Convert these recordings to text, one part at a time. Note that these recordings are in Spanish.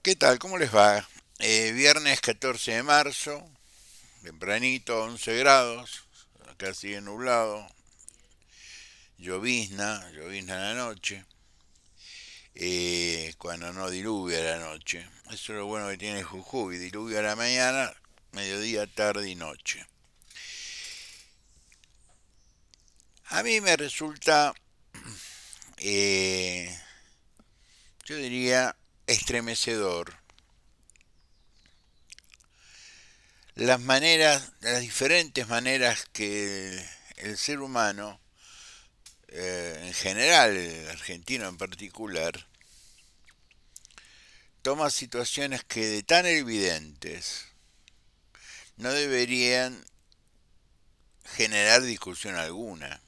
¿Qué tal? ¿Cómo les va? Viernes 14 de marzo, tempranito, 11 grados, acá sigue nublado, llovizna en la noche, cuando no diluvia la noche. Eso es lo bueno que tiene Jujuy, diluvia a la mañana, mediodía, tarde y noche. A mí me resulta, eh, yo diría, estremecedor las diferentes maneras que el ser humano en general, el argentino en particular, toma situaciones que de tan evidentes no deberían generar discusión alguna.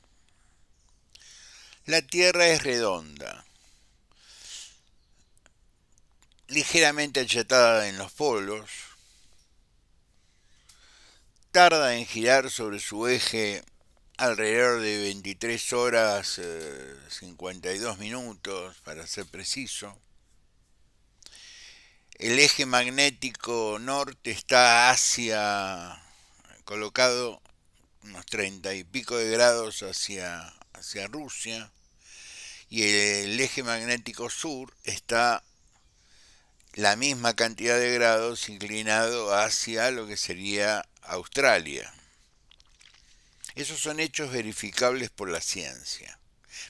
La Tierra es redonda, ligeramente achatada en los polos, tarda en girar sobre su eje alrededor de 23 horas 52 minutos, para ser preciso. El eje magnético norte está colocado unos 30 y pico de grados hacia Rusia, y el eje magnético sur está la misma cantidad de grados inclinado hacia lo que sería Australia. Esos son hechos verificables por la ciencia.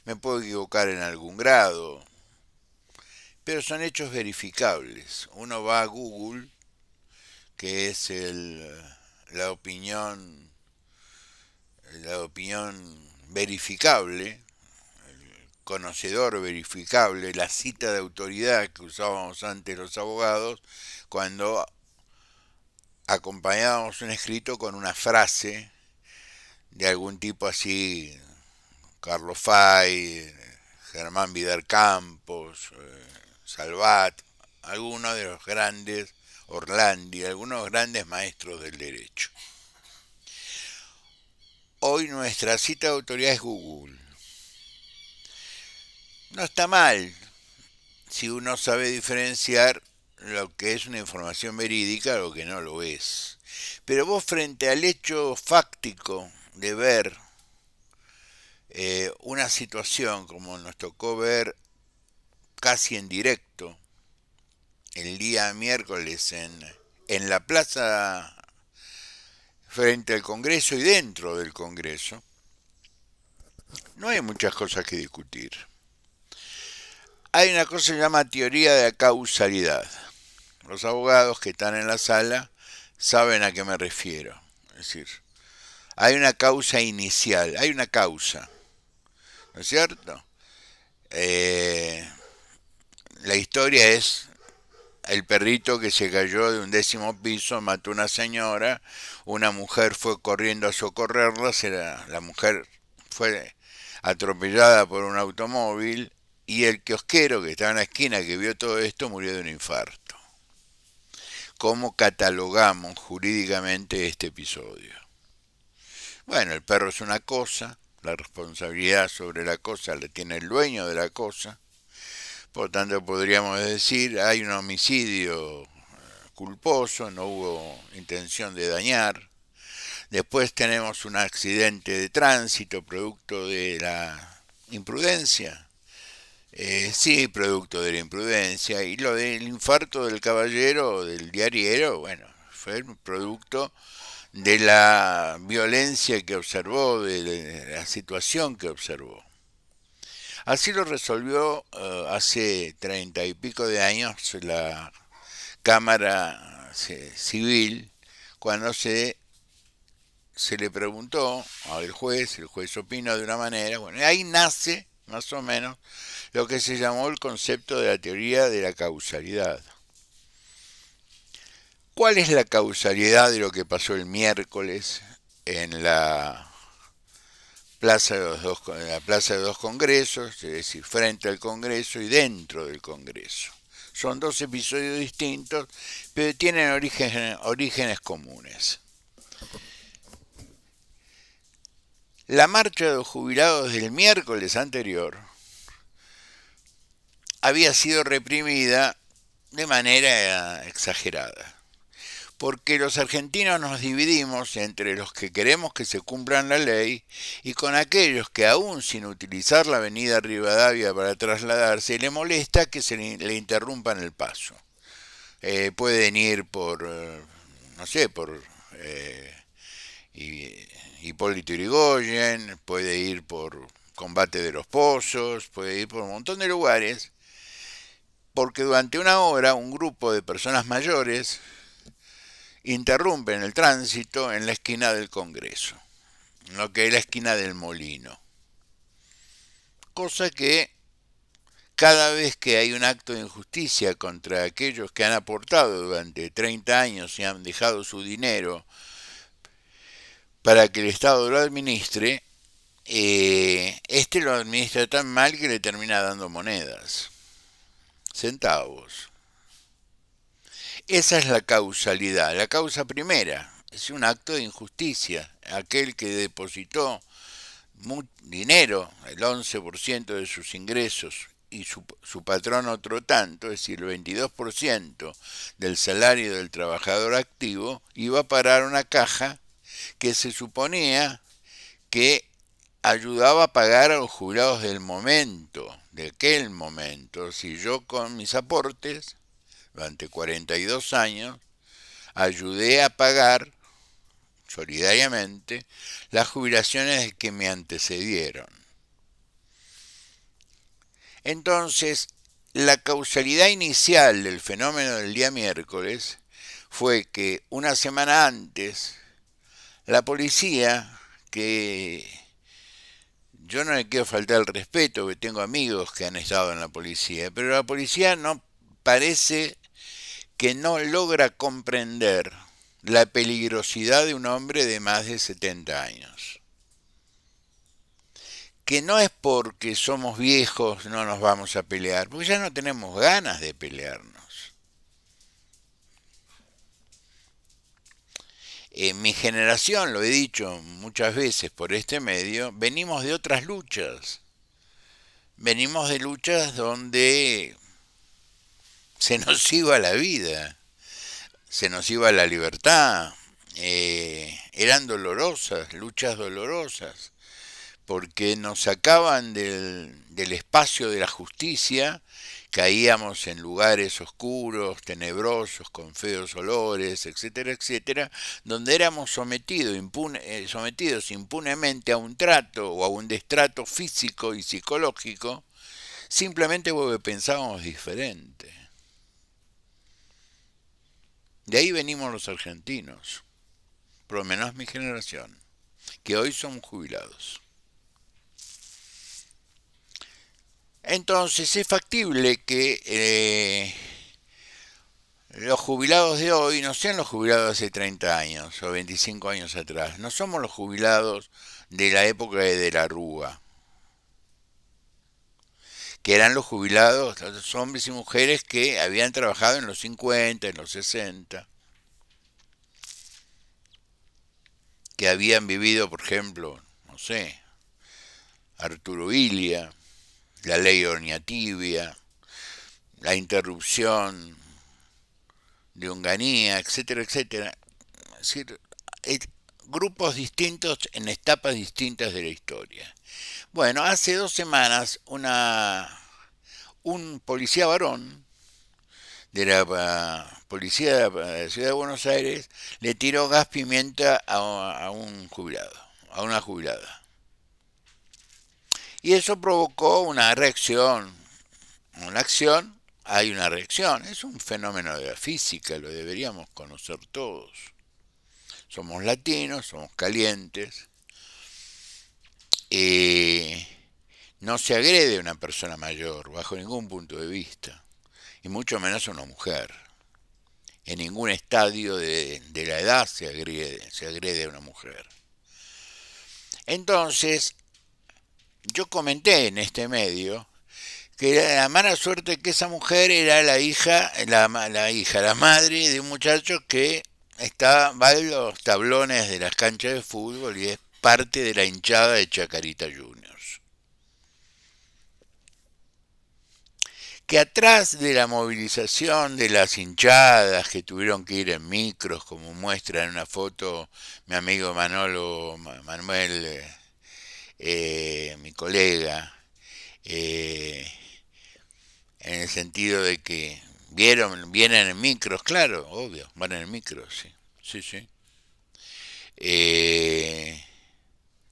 Me puedo equivocar en algún grado, pero son hechos verificables. Uno va a Google, que es la opinión, la opinión verificable, conocedor verificable, la cita de autoridad que usábamos antes los abogados, cuando acompañábamos un escrito con una frase de algún tipo así, Carlos Fay, Germán Vidal Campos, Salvat, algunos de los grandes, Orlandi, algunos grandes maestros del derecho. Hoy nuestra cita de autoridad es Google. No está mal si uno sabe diferenciar lo que es una información verídica de lo que no lo es. Pero vos, frente al hecho fáctico de ver una situación como nos tocó ver casi en directo el día miércoles en la plaza frente al Congreso y dentro del Congreso, no hay muchas cosas que discutir. Hay una cosa que se llama teoría de la causalidad. Los abogados que están en la sala saben a qué me refiero. Es decir, hay una causa inicial, hay una causa, ¿no es cierto? Eh, la historia es el perrito que se cayó de un 10º piso, mató a una señora, una mujer fue corriendo a socorrerla, la mujer fue atropellada por un automóvil, y el kiosquero que estaba en la esquina que vio todo esto murió de un infarto. ¿Cómo catalogamos jurídicamente este episodio? Bueno, el perro es una cosa, la responsabilidad sobre la cosa la tiene el dueño de la cosa, por tanto podríamos decir hay un homicidio culposo, no hubo intención de dañar. Después tenemos un accidente de tránsito producto de la imprudencia. Sí, producto de la imprudencia. Y lo del infarto del caballero, del diariero, bueno, fue producto de la violencia que observó, de la situación que observó. Así lo resolvió hace 30 y pico de años la Cámara Civil, cuando se le preguntó al juez, el juez opinó de una manera, bueno, y ahí nace más o menos lo que se llamó el concepto de la teoría de la causalidad. ¿Cuál es la causalidad de lo que pasó el miércoles en la plaza de dos congresos, es decir, frente al Congreso y dentro del Congreso? Son dos episodios distintos, pero tienen orígenes comunes. La marcha de los jubilados del miércoles anterior había sido reprimida de manera exagerada. Porque los argentinos nos dividimos entre los que queremos que se cumplan la ley y con aquellos que aún sin utilizar la avenida Rivadavia para trasladarse le molesta que le interrumpan el paso. Pueden ir por, no sé, por Hipólito Yrigoyen, puede ir por Combate de los Pozos, puede ir por un montón de lugares, porque durante una hora un grupo de personas mayores interrumpen el tránsito en la esquina del Congreso, en lo que es la esquina del Molino. Cosa que cada vez que hay un acto de injusticia contra aquellos que han aportado durante 30 años y han dejado su dinero para que el Estado lo administre, este lo administra tan mal que le termina dando monedas, centavos. Esa es la causalidad. La causa primera es un acto de injusticia. Aquel que depositó dinero, el 11% de sus ingresos, y su patrón otro tanto, es decir, el 22% del salario del trabajador activo, iba a parar una caja que se suponía que ayudaba a pagar a los jubilados del momento, de aquel momento. Si yo con mis aportes, durante 42 años, ayudé a pagar solidariamente las jubilaciones que me antecedieron. Entonces, la causalidad inicial del fenómeno del día miércoles fue que una semana antes, la policía, que yo no le quiero faltar el respeto, que tengo amigos que han estado en la policía, pero la policía no parece que no logra comprender la peligrosidad de un hombre de más de 70 años. Que no es porque somos viejos no nos vamos a pelear, porque ya no tenemos ganas de pelearnos. En mi generación, lo he dicho muchas veces por este medio, venimos de otras luchas. Venimos de luchas donde se nos iba la vida, se nos iba la libertad, eran dolorosas, luchas dolorosas, porque nos sacaban del espacio de la justicia, caíamos en lugares oscuros, tenebrosos, con feos olores, etcétera, etcétera, donde éramos sometidos impunemente a un trato o a un destrato físico y psicológico, simplemente porque pensábamos diferente. De ahí venimos los argentinos, por lo menos mi generación, que hoy son jubilados. Entonces es factible que los jubilados de hoy no sean los jubilados de hace 30 años o 25 años atrás. No somos los jubilados de la época de la Rúa, que eran los jubilados, los hombres y mujeres que habían trabajado en los 50, en los 60, que habían vivido, por ejemplo, no sé, Arturo Illia, la ley Orniatibia, la interrupción de Onganía, etcétera, etcétera. Es decir, grupos distintos en etapas distintas de la historia. Bueno, hace 2 semanas un policía varón de la policía de la ciudad de Buenos Aires le tiró gas pimienta a un jubilado, a una jubilada. Y eso provocó una reacción, una acción, hay una reacción, es un fenómeno de la física, lo deberíamos conocer todos. Somos latinos, somos calientes. No se agrede a una persona mayor bajo ningún punto de vista, y mucho menos a una mujer. En ningún estadio de la edad se agrede a una mujer. Entonces, yo comenté en este medio que la mala suerte que esa mujer era la madre de un muchacho que va en los tablones de las canchas de fútbol y es parte de la hinchada de Chacarita Juniors. que atrás de la movilización de las hinchadas que tuvieron que ir en micros, como muestra en una foto mi amigo Manuel, mi colega, eh, en el sentido de que vienen en micros, claro, obvio, van en micros, sí, sí, sí. Eh,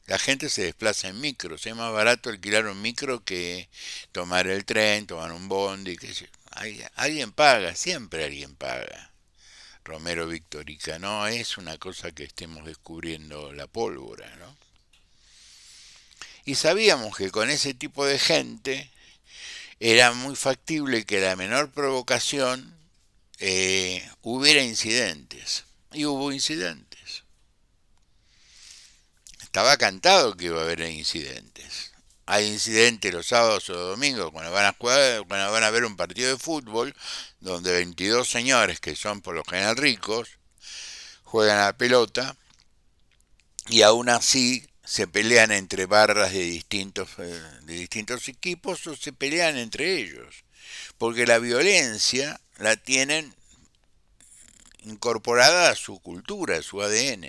la gente se desplaza en micros, es más barato alquilar un micro que tomar el tren, tomar un bondi, que alguien paga, siempre alguien paga. Romero Victorica, no es una cosa que estemos descubriendo la pólvora, ¿no? Y sabíamos que con ese tipo de gente era muy factible que la menor provocación hubiera incidentes. Y hubo incidentes. Estaba cantado que iba a haber incidentes. Hay incidentes los sábados o domingos cuando van a jugar, cuando van a ver un partido de fútbol, donde 22 señores que son por lo general ricos juegan a la pelota y aún así se pelean entre barras de distintos equipos o se pelean entre ellos. Porque la violencia la tienen incorporada a su cultura, a su ADN.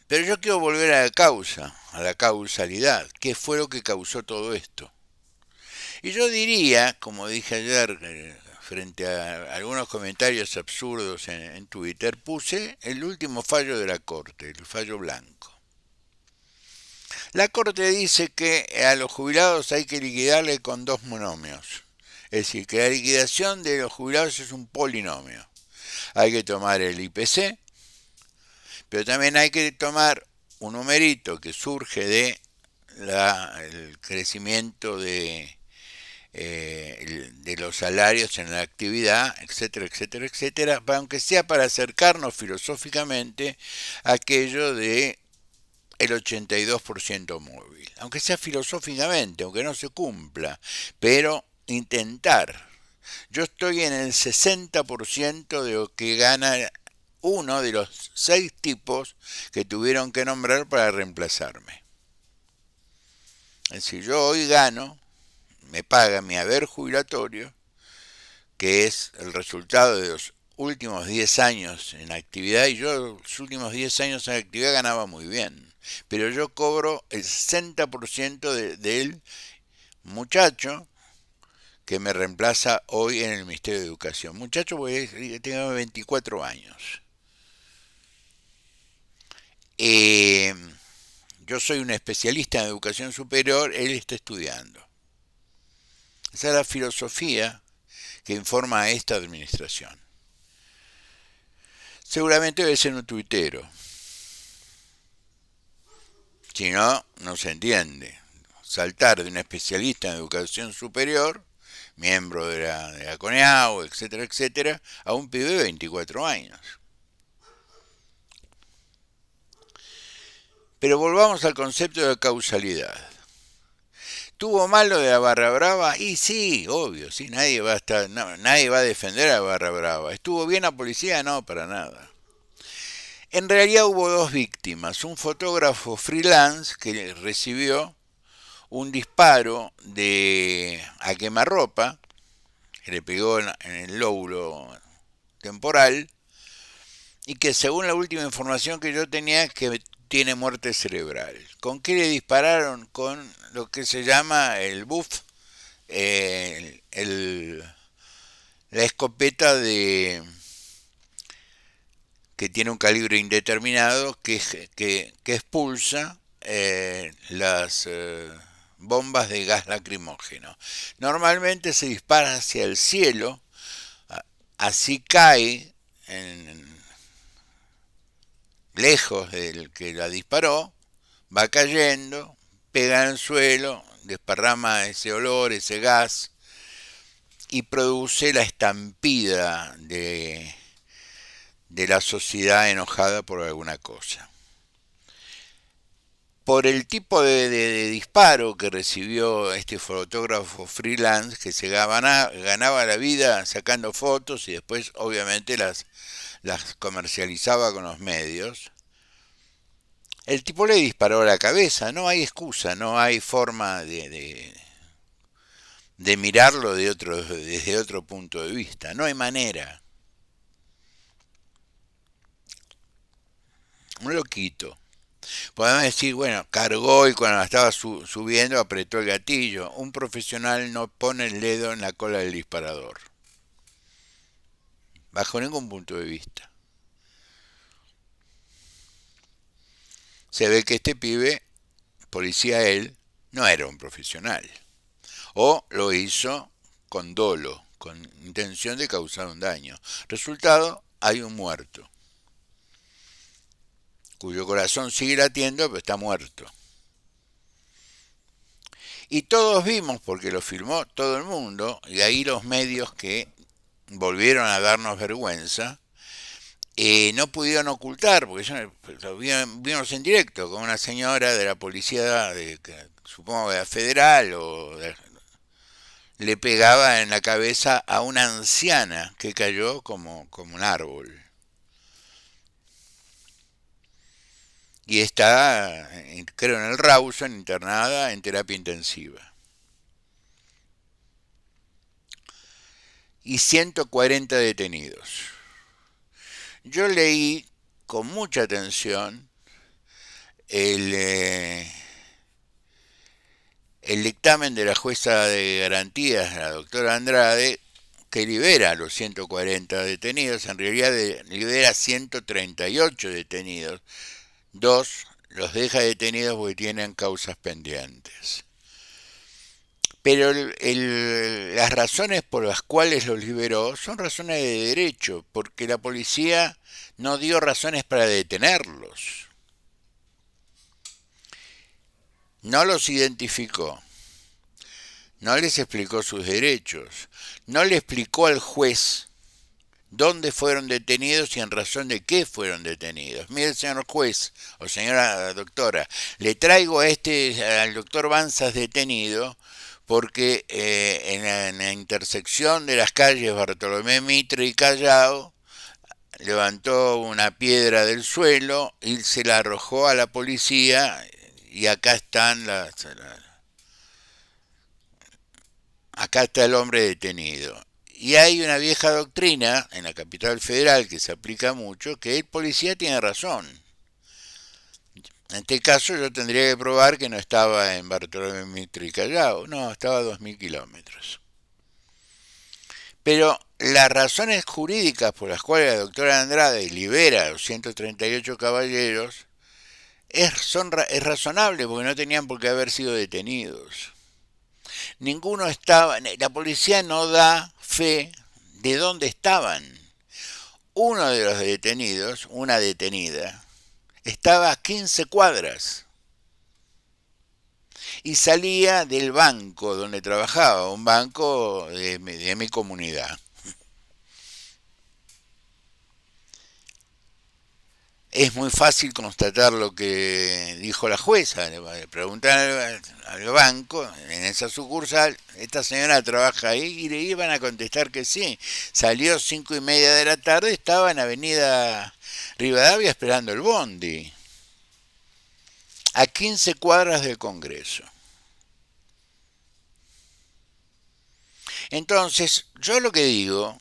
Pero yo quiero volver a la causa, a la causalidad. ¿Qué fue lo que causó todo esto? Y yo diría, como dije ayer, frente a algunos comentarios absurdos en Twitter, puse el último fallo de la Corte, el fallo blanco. La Corte dice que a los jubilados hay que liquidarle con dos monomios. Es decir, que la liquidación de los jubilados es un polinomio. Hay que tomar el IPC, pero también hay que tomar un numerito que surge de el crecimiento de los salarios en la actividad, etcétera, etcétera, etcétera, aunque sea para acercarnos filosóficamente a aquello de el 82% móvil, aunque sea filosóficamente, aunque no se cumpla, pero intentar. Yo estoy en el 60% de lo que gana uno de los 6 tipos que tuvieron que nombrar para reemplazarme. Es decir, yo hoy gano, me paga mi haber jubilatorio, que es el resultado de los últimos 10 años en actividad, y yo los últimos 10 años en actividad ganaba muy bien, pero yo cobro el 60% del muchacho que me reemplaza hoy en el Ministerio de Educación. Muchacho, porque tengo 24 años. Yo soy un especialista en educación superior, él está estudiando. Esa es la filosofía que informa a esta administración. Seguramente debe ser un tuitero. Si no, no se entiende. Saltar de un especialista en educación superior, miembro de la CONEAU, etcétera, etcétera, a un pibe de 24 años. Pero volvamos al concepto de causalidad. ¿Tuvo mal lo de la Barra Brava? Y sí, obvio, sí, nadie va a defender a la Barra Brava. ¿Estuvo bien la policía? No, para nada. En realidad hubo dos víctimas, un fotógrafo freelance que recibió un disparo a quemarropa, que le pegó en el lóbulo temporal, y que según la última información que yo tenía, que tiene muerte cerebral. ¿Con qué le dispararon? Con lo que se llama el buff, la escopeta que tiene un calibre indeterminado que expulsa las bombas de gas lacrimógeno. Normalmente se dispara hacia el cielo, así cae lejos del que la disparó, va cayendo, pega en el suelo, desparrama ese olor, ese gas, y produce la estampida de la sociedad enojada por alguna cosa. Por el tipo de disparo que recibió este fotógrafo freelance, que se ganaba la vida sacando fotos y después obviamente las comercializaba con los medios, el tipo le disparó a la cabeza. No hay excusa, no hay forma de mirarlo desde otro punto de vista. No hay manera. Un loquito. Podemos decir, bueno, cargó y cuando la estaba subiendo apretó el gatillo. Un profesional no pone el dedo en la cola del disparador. Bajo ningún punto de vista. Se ve que este pibe, policía él, no era un profesional. O lo hizo con dolo, con intención de causar un daño. Resultado, hay un muerto, cuyo corazón sigue latiendo, pero está muerto. Y todos vimos, porque lo filmó todo el mundo, y ahí los medios que volvieron a darnos vergüenza, no pudieron ocultar, porque lo vimos en directo con una señora de la policía, supongo que era federal, le pegaba en la cabeza a una anciana que cayó como un árbol. Y está, creo, en el Rawson, internada en terapia intensiva. Y 140 detenidos. Yo leí con mucha atención el, el dictamen de la jueza de garantías, la doctora Andrade, que libera a los 140 detenidos, en realidad libera 138 detenidos. Dos los deja detenidos porque tienen causas pendientes. Pero las razones por las cuales los liberó son razones de derecho, porque la policía no dio razones para detenerlos. No los identificó, no les explicó sus derechos, no le explicó al juez dónde fueron detenidos y en razón de qué fueron detenidos. Mire, señor juez o señora doctora, le traigo al doctor Banzas detenido porque en la intersección de las calles Bartolomé Mitre y Callao levantó una piedra del suelo y se la arrojó a la policía y acá acá está el hombre detenido. Y hay una vieja doctrina en la capital federal que se aplica mucho, que el policía tiene razón. En este caso yo tendría que probar que no estaba en Bartolomé Mitre y Callao, no, estaba a 2000 kilómetros. Pero las razones jurídicas por las cuales la doctora Andrade libera a los 138 caballeros es razonable porque no tenían por qué haber sido detenidos. Ninguno estaba, la policía no da fe de dónde estaban. Uno de los detenidos, una detenida, estaba a 15 cuadras y salía del banco donde trabajaba, un banco de mi comunidad. Es muy fácil constatar lo que dijo la jueza. Le preguntan al banco, en esa sucursal, esta señora trabaja ahí, y le iban a contestar que sí. Salió 5:30 de la tarde, estaba en Avenida Rivadavia esperando el bondi, a 15 cuadras del Congreso. Entonces, yo lo que digo,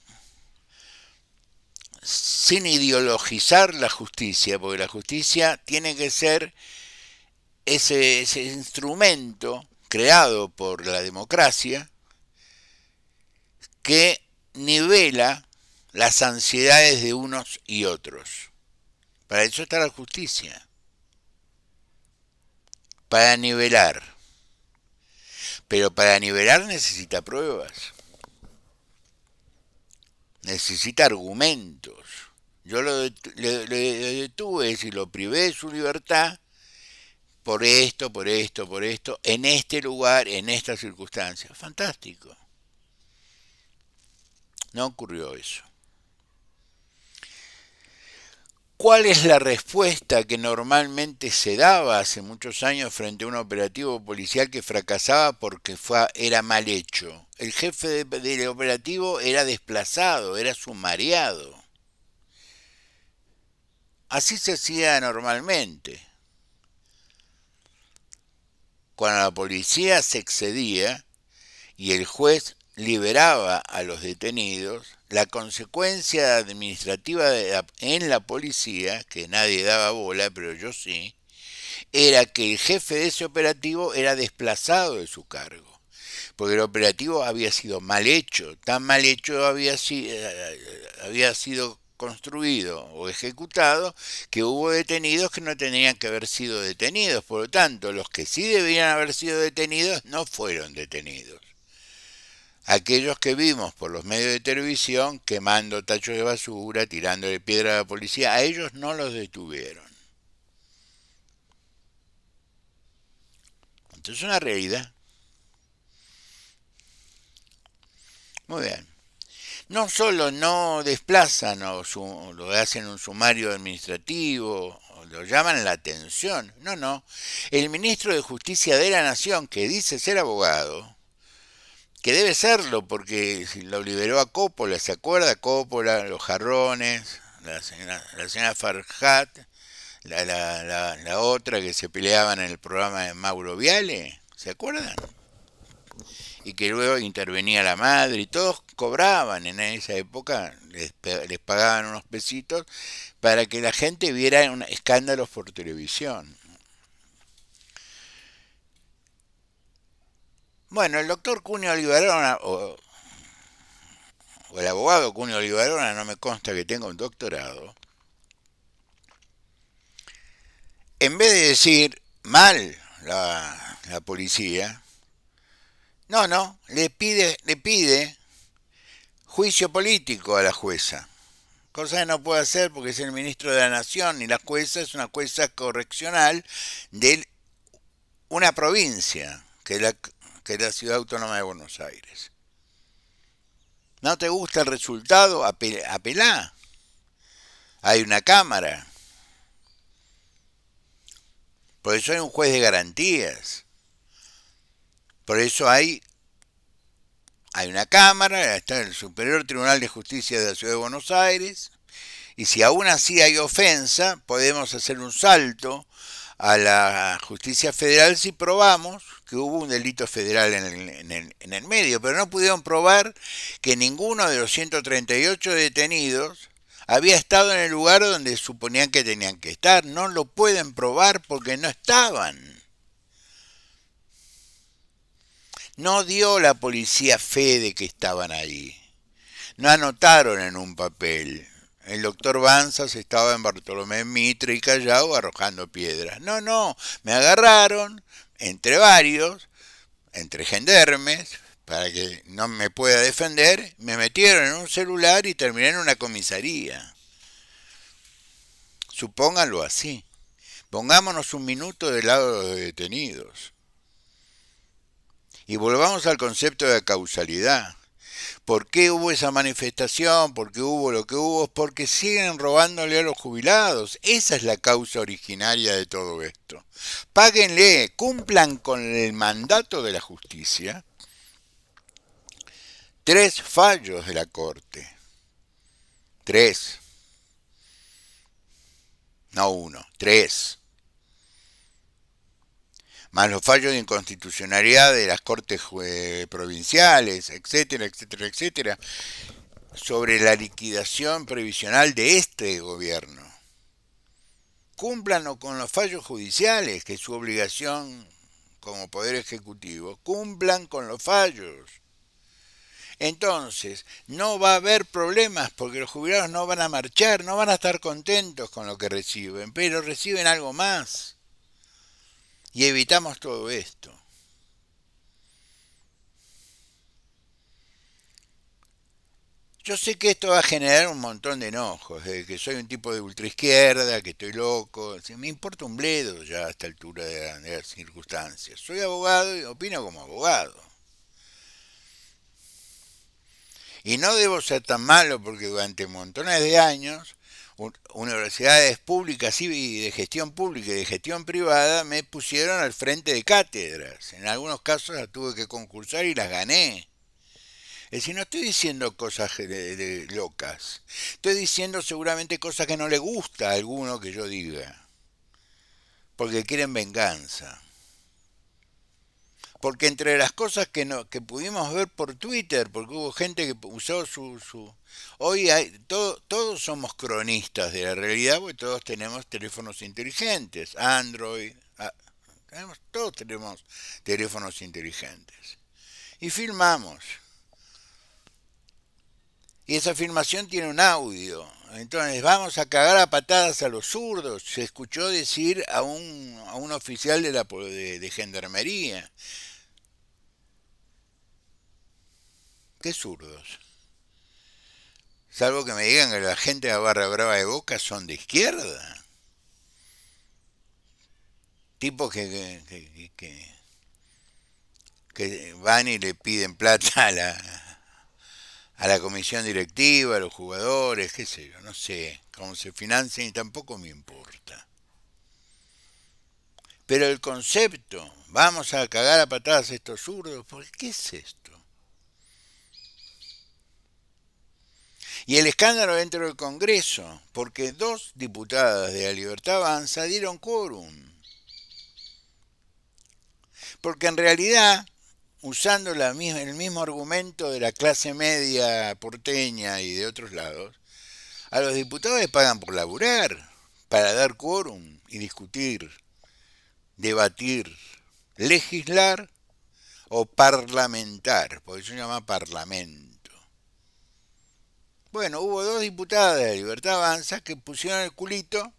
sin ideologizar la justicia, porque la justicia tiene que ser ese instrumento creado por la democracia que nivela las ansiedades de unos y otros. Para eso está la justicia, para nivelar. Pero para nivelar necesita pruebas, necesita argumentos. Yo le detuve, si lo privé de su libertad, por esto, por esto, por esto, en este lugar, en estas circunstancias. Fantástico. No ocurrió eso. ¿Cuál es la respuesta que normalmente se daba hace muchos años frente a un operativo policial que fracasaba porque era mal hecho? El jefe del operativo era desplazado, era sumariado. Así se hacía normalmente. Cuando la policía se excedía y el juez liberaba a los detenidos, la consecuencia administrativa en la policía, que nadie daba bola, pero yo sí, era que el jefe de ese operativo era desplazado de su cargo. Porque el operativo había sido mal hecho, tan mal hecho había sido construido o ejecutado que hubo detenidos que no tenían que haber sido detenidos. Por lo tanto, los que sí debían haber sido detenidos no fueron detenidos. Aquellos que vimos por los medios de televisión quemando tachos de basura, tirándole piedra a la policía, a ellos no los detuvieron. Entonces es una realidad. Muy bien. No solo no desplazan o lo hacen un sumario administrativo, o lo llaman la atención, no, no. El ministro de Justicia de la Nación, que dice ser abogado, que debe serlo porque si lo liberó a Coppola, ¿se acuerda? Coppola, los jarrones, la señora Farhat, la otra que se peleaban en el programa de Mauro Viale, ¿se acuerdan? Y que luego intervenía la madre y todos cobraban en esa época, les pagaban unos pesitos para que la gente viera escándalos por televisión. Bueno, el doctor Cunio Olivarona, o el abogado Cunio Olivarona, no me consta que tenga un doctorado, en vez de decir mal la policía, no, no, le pide juicio político a la jueza. Cosa que no puede hacer porque es el ministro de la Nación y la jueza es una jueza correccional de una provincia, que es la Ciudad Autónoma de Buenos Aires. ¿No te gusta el resultado? Apelá. Hay una cámara. Por eso hay un juez de garantías. Por eso hay una cámara, está el Superior Tribunal de Justicia de la Ciudad de Buenos Aires. Y si aún así hay ofensa, podemos hacer un salto a la justicia federal si probamos que hubo un delito federal en el medio, pero no pudieron probar que ninguno de los 138 detenidos había estado en el lugar donde suponían que tenían que estar. No lo pueden probar porque no estaban. No dio la policía fe de que estaban ahí. No anotaron en un papel. El doctor Banzas estaba en Bartolomé Mitre y Callao arrojando piedras. No, no, me agarraron entre varios, entre gendarmes, para que no me pueda defender, me metieron en un celular y terminé en una comisaría. Supónganlo así. Pongámonos un minuto del lado de los detenidos. Y volvamos al concepto de causalidad. ¿Por qué hubo esa manifestación? ¿Por qué hubo lo que hubo? Porque siguen robándole a los jubilados. Esa es la causa originaria de todo esto. Páguenle, cumplan con el mandato de la justicia. 3 fallos de la Corte. 3. No uno, 3. Más los fallos de inconstitucionalidad de las cortes provinciales, etcétera, etcétera, etcétera, sobre la liquidación previsional de este gobierno. Cúmplanlo con los fallos judiciales, que es su obligación como Poder Ejecutivo. Cumplan con los fallos. Entonces, no va a haber problemas porque los jubilados no van a marchar, no van a estar contentos con lo que reciben, pero reciben algo más. Y evitamos todo esto. Yo sé que esto va a generar un montón de enojos, de que soy un tipo de ultraizquierda, que estoy loco. Me importa un bledo ya a esta altura de las circunstancias. Soy abogado y opino como abogado. Y no debo ser tan malo porque durante montones de años universidades públicas y de gestión pública y de gestión privada me pusieron al frente de cátedras. En algunos casos las tuve que concursar y las gané. Es decir, no estoy diciendo cosas de locas. Estoy diciendo seguramente cosas que no le gusta a alguno que yo diga. Porque quieren venganza. Porque entre las cosas que no, que pudimos ver por Twitter, porque hubo gente que usó hoy todos somos cronistas de la realidad, porque todos tenemos teléfonos inteligentes, Android, todos tenemos teléfonos inteligentes. Y filmamos. Y esa filmación tiene un audio. Entonces, vamos a cagar a patadas a los zurdos. Se escuchó decir a un oficial de gendarmería. ¿Qué zurdos? Salvo que me digan que la gente de la Barra Brava de Boca son de izquierda. Tipos que van y le piden plata a la comisión directiva, a los jugadores, qué sé yo, no sé cómo se financian y tampoco me importa. Pero el concepto, vamos a cagar a patadas a estos zurdos, ¿por qué es esto? Y el escándalo dentro del Congreso, porque dos diputadas de la Libertad Avanza dieron quórum. Porque en realidad, usando el mismo argumento de la clase media porteña y de otros lados, a los diputados les pagan por laburar, para dar quórum y discutir, debatir, legislar o parlamentar, porque eso se llama parlamento. Bueno, hubo dos diputadas de la Libertad Avanza que pusieron el culito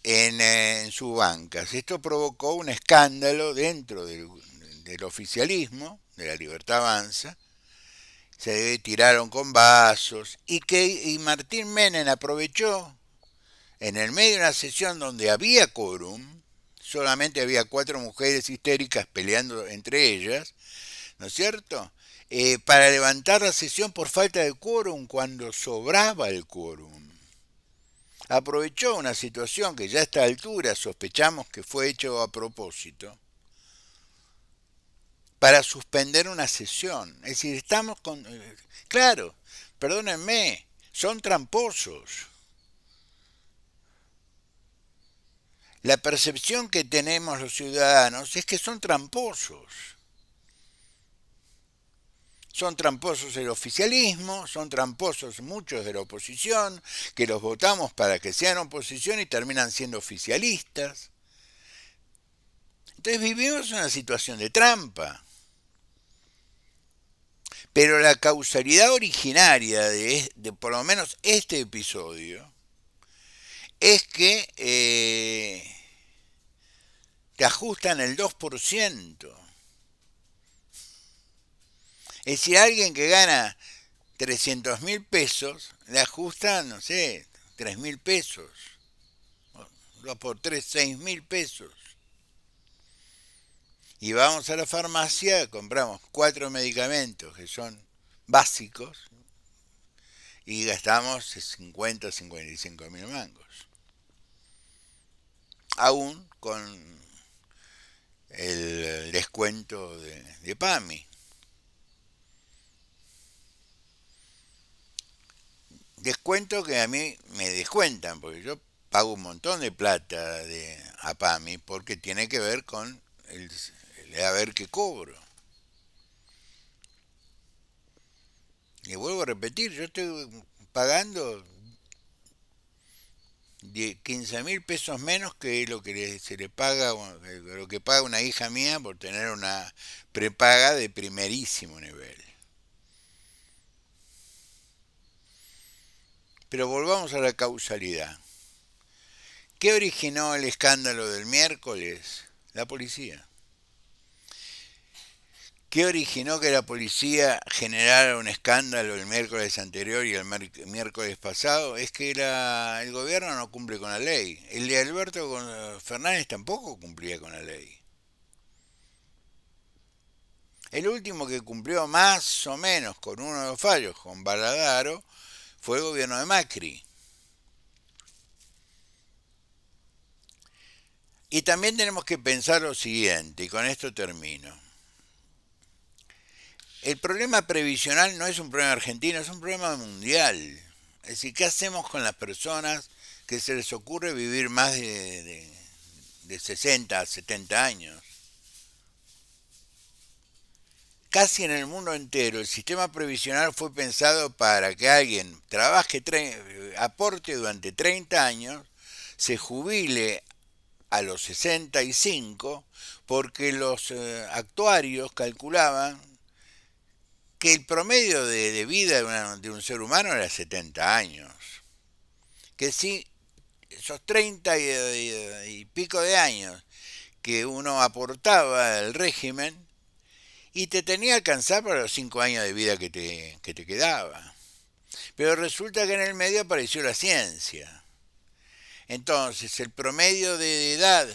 en sus bancas. Esto provocó un escándalo dentro del oficialismo, de la Libertad Avanza. Se tiraron con vasos y Martín Menem aprovechó en el medio de una sesión donde había quórum, solamente había 4 mujeres histéricas peleando entre ellas, ¿no es cierto? Para levantar la sesión por falta de quórum cuando sobraba el quórum. Aprovechó una situación que ya a esta altura sospechamos que fue hecho a propósito para suspender una sesión. Es decir, estamos con... Claro, perdónenme, son tramposos. La percepción que tenemos los ciudadanos es que son tramposos. Son tramposos el oficialismo, son tramposos muchos de la oposición, que los votamos para que sean oposición y terminan siendo oficialistas. Entonces vivimos una situación de trampa. Pero la causalidad originaria de por lo menos este episodio es que te ajustan el 2%. Es decir, alguien que gana 300.000 pesos, le ajustan, no sé, 3.000 pesos. 2 por 3, 6.000 pesos. Y vamos a la farmacia, compramos 4 medicamentos que son básicos y gastamos 50, 55.000 mangos. Aún con el descuento de PAMI. Descuento que a mí me descuentan, porque yo pago un montón de plata a PAMI porque tiene que ver con el haber que cobro. Y vuelvo a repetir, yo estoy pagando 15.000 pesos menos que lo que se le paga, lo que paga una hija mía por tener una prepaga de primerísimo nivel. Pero volvamos a la causalidad. ¿Qué originó el escándalo del miércoles? La policía. ¿Qué originó que la policía generara un escándalo el miércoles anterior y el miércoles pasado? Es que el gobierno no cumple con la ley. El de Alberto Fernández tampoco cumplía con la ley. El último que cumplió más o menos con uno de los fallos, con Baladaro, fue el gobierno de Macri. Y también tenemos que pensar lo siguiente, y con esto termino. El problema previsional no es un problema argentino, es un problema mundial. Es decir, ¿qué hacemos con las personas que se les ocurre vivir más de 60 a 70 años? casi en el mundo entero el sistema previsional fue pensado para que alguien aporte durante 30 años, se jubile a los 65, porque los actuarios calculaban que el promedio de vida de un ser humano era 70 años. Que si esos 30 y pico de años que uno aportaba al régimen, y te tenía que alcanzar para los 5 años de vida que te quedaba. Pero resulta que en el medio apareció la ciencia. Entonces el promedio de edad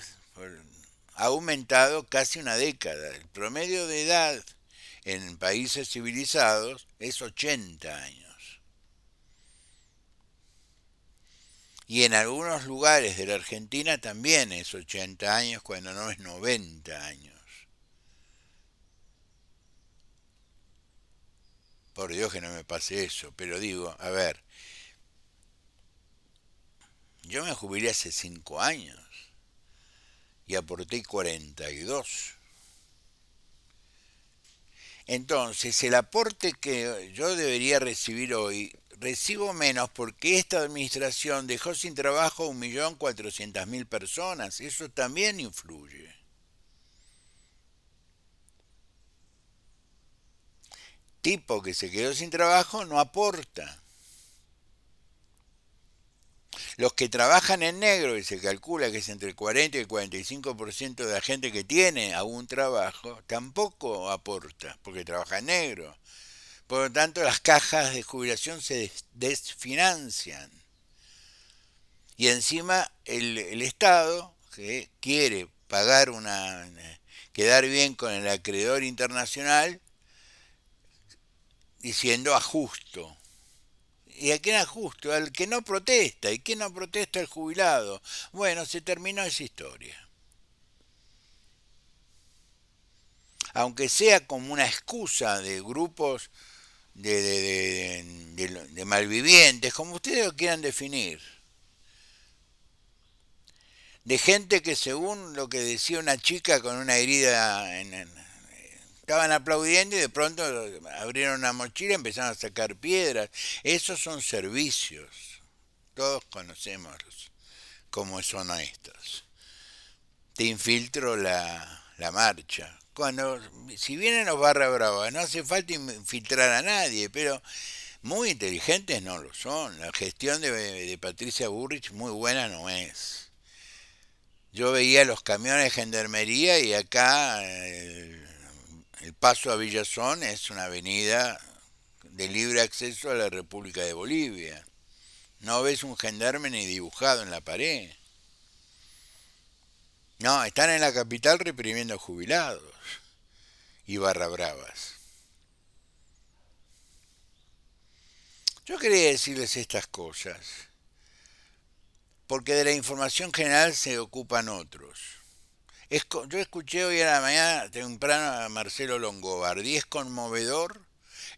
ha aumentado casi una década. El promedio de edad en países civilizados es 80 años. Y en algunos lugares de la Argentina también es 80 años, cuando no es 90 años. Por Dios que no me pase eso, pero digo, a ver, yo me jubilé hace 5 años y aporté 42. Entonces, el aporte que yo debería recibir hoy, recibo menos porque esta administración dejó sin trabajo a 1.400.000 personas. Eso también influye. Tipo que se quedó sin trabajo no aporta. Los que trabajan en negro, y se calcula que es entre el 40 y el 45% de la gente que tiene aún trabajo, tampoco aporta, porque trabaja en negro. Por lo tanto, las cajas de jubilación se desfinancian. Y encima el Estado, que quiere pagar quedar bien con el acreedor internacional, diciendo ajusto. ¿Y a quién ajusto? Al que no protesta. ¿Y quién no protesta? El jubilado. Bueno, se terminó esa historia. Aunque sea como una excusa de grupos de malvivientes, como ustedes lo quieran definir. De gente que, según lo que decía una chica con una herida estaban aplaudiendo y de pronto abrieron una mochila y empezaron a sacar piedras. Esos son servicios. Todos conocemos cómo son estos. Te infiltro la marcha. Si vienen los barra brava, no hace falta infiltrar a nadie, pero muy inteligentes no lo son. La gestión de Patricia Bullrich muy buena no es. Yo veía los camiones de gendarmería y acá el paso a Villazón es una avenida de libre acceso a la República de Bolivia. No ves un gendarme ni dibujado en la pared. No, están en la capital reprimiendo jubilados y barra bravas. Yo quería decirles estas cosas, porque de la información general se ocupan otros. Yo escuché hoy a la mañana temprano a Marcelo Longobardi. Es conmovedor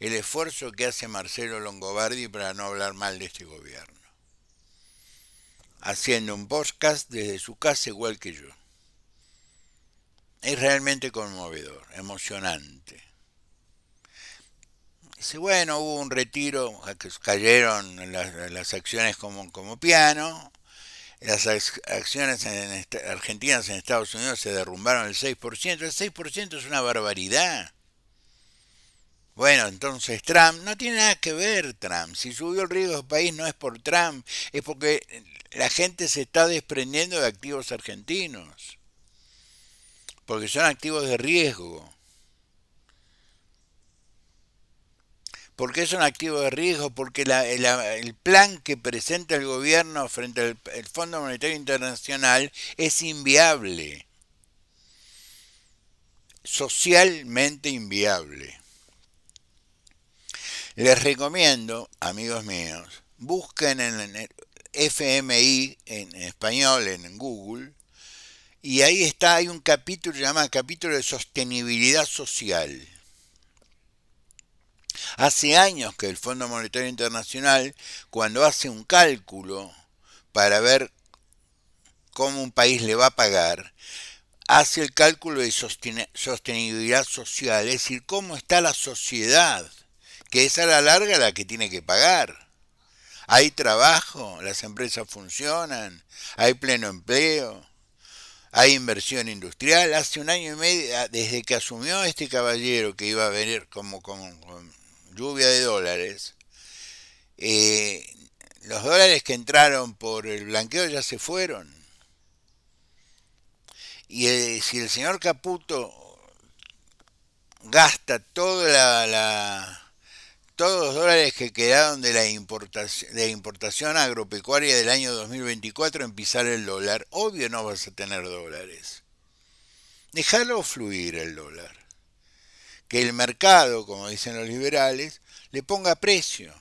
el esfuerzo que hace Marcelo Longobardi para no hablar mal de este gobierno. Haciendo un podcast desde su casa igual que yo. Es realmente conmovedor, emocionante. Dice, bueno, hubo un retiro, cayeron las acciones como piano, las acciones argentinas en Estados Unidos se derrumbaron el 6%. El 6% es una barbaridad. Bueno, entonces Trump, no tiene nada que ver Trump. Si subió el riesgo del país no es por Trump, es porque la gente se está desprendiendo de activos argentinos. Porque son activos de riesgo. ¿Por qué son activos de riesgo? Porque el plan que presenta el gobierno frente al Fondo Monetario Internacional es inviable. Socialmente inviable. Les recomiendo, amigos míos, busquen en FMI en español en Google, y ahí está, hay un capítulo que se llama capítulo de sostenibilidad social. Hace años que el Fondo Monetario Internacional, cuando hace un cálculo para ver cómo un país le va a pagar, hace el cálculo de sostenibilidad social, es decir, cómo está la sociedad, que es a la larga la que tiene que pagar. Hay trabajo, las empresas funcionan, hay pleno empleo, hay inversión industrial. Hace un año y medio, desde que asumió este caballero que iba a venir como con lluvia de dólares, eh, los dólares que entraron por el blanqueo ya se fueron. Y si el señor Caputo gasta todos los dólares que quedaron de importación agropecuaria del año 2024 en pisar el dólar, obvio no vas a tener dólares. Déjalo fluir el dólar. Que el mercado, como dicen los liberales, le ponga precio.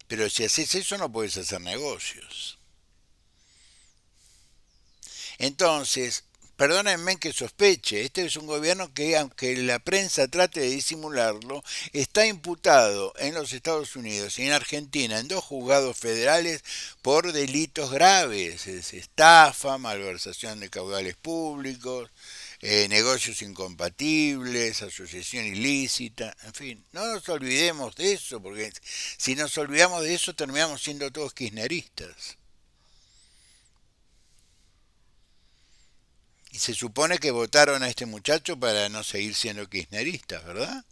Pero si haces eso no puedes hacer negocios. Entonces, perdónenme que sospeche, este es un gobierno que, aunque la prensa trate de disimularlo, está imputado en los Estados Unidos y en Argentina en dos juzgados federales por delitos graves, es estafa, malversación de caudales públicos, negocios incompatibles, asociación ilícita, en fin, no nos olvidemos de eso, porque si nos olvidamos de eso terminamos siendo todos kirchneristas. Y se supone que votaron a este muchacho para no seguir siendo kirchneristas, ¿verdad?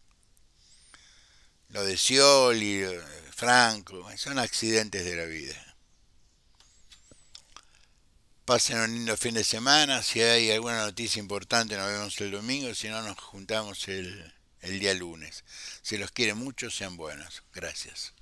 Lo de Scioli, lo de Franco, son accidentes de la vida. Pasen un lindo fin de semana. Si hay alguna noticia importante nos vemos el domingo. Si no nos juntamos el día lunes. Si los quiere mucho, sean buenos. Gracias.